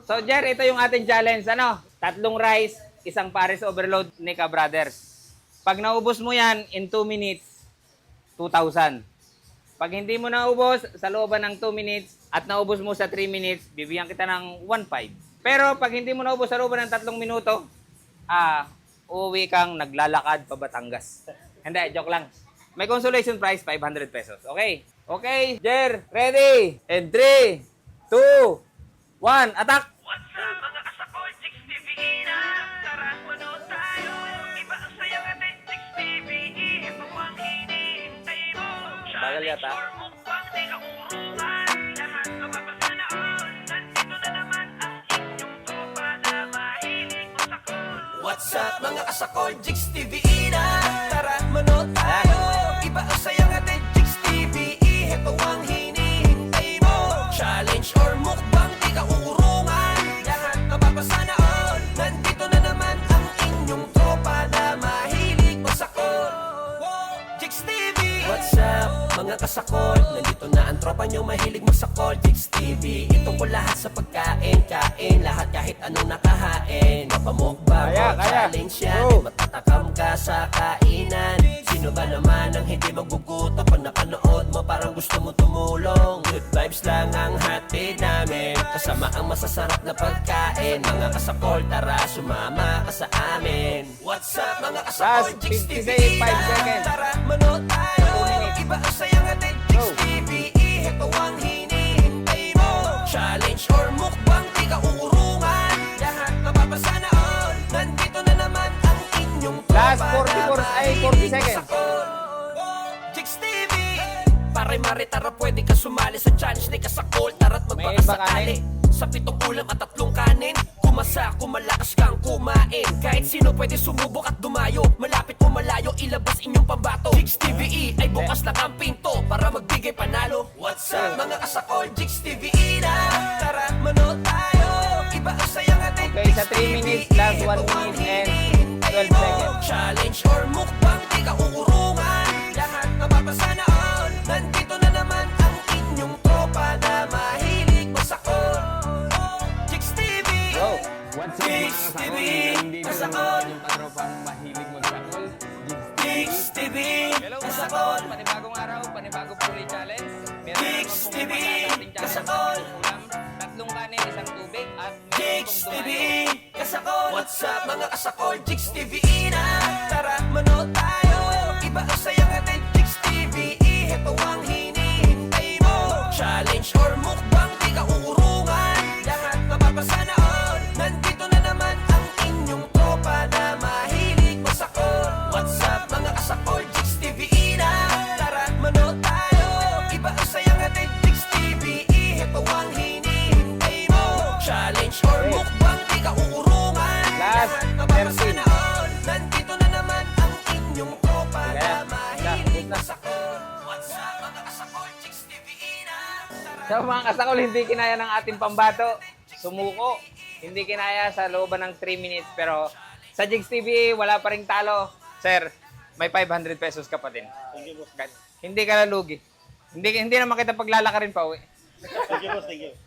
So, Jer, ito yung ating challenge. Ano? 3 rice, 1 Paris overload ni Ka Brothers. Pag naubos mo yan in 2 minutes, 2,000. Pag hindi mo naubos sa looban ng 2 minutes at naubos mo sa 3 minutes, bibigyan kita ng 1,500. Pero pag hindi mo naubos sa looban ng 3 minuto, uuwi kang naglalakad pa Batangas. Hindi, joke lang. May consolation prize, 500 pesos. Okay? Okay, Jer, ready? And 3, 2, 1, attack! What's up mga kasakol, Chicks TV na tara manood tayo. Iba ang saya natin, Chicks TV. Ito ang hinihintay mo. Bagal yata. Challenge or mukbang, di ka urungan. Lahat mapapasanaon. Nandito na naman ang inyong tropa na mahilig masakol. What's up mga kasakol, Chicks TV na tara manood tayo. Iba ang saya natin, Chicks TV. Ito ang hinihintay mo. Challenge or mukbang, di ka urungan. Lahat mapapasanaon. Nandito na naman ang inyong tropa na mahilig masakol. Chicks TV. What's up mga kasakol? Nandito na ang tropa nyo mahilig masakol. Chicks TV. Ito po lahat sa pagkain. Kain lahat kahit anong nakahain. Mapamukbang Kaya, o kaya. challenge yan. Go. Matatakam ka sa kainan. Sino ba naman ang hindi magugutom? Pag napanood mo parang gusto mo tumulong. Good vibes lang ang hatid namin. Kasama ang masasarap na pagkain. Mga kasakol, tara sumama ka sa amin. What's up mga kasakol? Last Chicks 50 TV seconds, 5 na. seconds. Tara manood tayo. 2 minutes. Iba ang saya natin, Chicks Go. TV. Ito ang hinihintay mo. Challenge or mukbang, di ka uurungan. Lahat mapapasanaon. Nandito na naman ang inyong Last tropa 44 na ay 40 mahilig seconds. masakol. Chicks TV. Pare-mare, tara pwede ka sumali sa challenge ni Kasakol. Tara't May magpakasakali. iba Sa 7 ulam at 3 kanin. Kumasa, kumalakas kang kumain. Kahit sino pwede sumubok at dumayo. Malapit o malayo, ilabas inyong pambato. Chicks TVE ay bukas lang ang pinto para magbigay panalo. What's up mga Kasakol? Chicks TVE na. Tara, manood tayo. Iba ang saya natin. Okay, sa 3 minutes, last 1 minute and 12 seconds. Challenge or mukbang, di ka uurungan. Lahat mapapasanaon. Nandito na naman ang inyong tropa na mahilig masakol. Chicks TV. Go! What's up mga Chicks kasakol? TV, Nandito na kasakol. naman yung katropang mahilig magsakol. Chicks TV. Hello mga Kasakol. kasakol, panibagong araw, panibagong puli challenge. Meron Chicks naman pong TV, pumunta sa ating challenge. kasakol. Ulam, 3 kanin, 1 tubig, at meron Chicks pong TV. dumayo. Kasakol. What's up mga kasakol? Chicks TV na. Tara manood tayo. Iba ang saya natin, Chicks TV. Ito ang hinihintay mo. Challenge or mukbang, di ka uurungan. Lahat mapapasanaon. Nandito na naman ang inyong tropa na mahilig masakol. What's up mga kasakol? Chicks TV na. Tara manood tayo. Iba ang saya natin, Chicks TV. Ito ang hinihintay mo. Challenge or Okay. mukbang, di ka uurungan. Last Lahat mapapasanaon. Nandito na naman ang inyong tropa na Kaya, mahilig na. masakol. What's up mga kasakol? Chicks TV na. Tara. So mga kasakol, hindi kinaya ng ating pambato. Sumuko. Hindi kinaya sa looban ng 3 minutes. Pero sa Jigs TV, wala pa ring talo. Sir, may 500 pesos ka pa din. Hindi ka nalugi. Hindi naman kita paglalaka rin pa uwi. Thank you, boss. Thank you.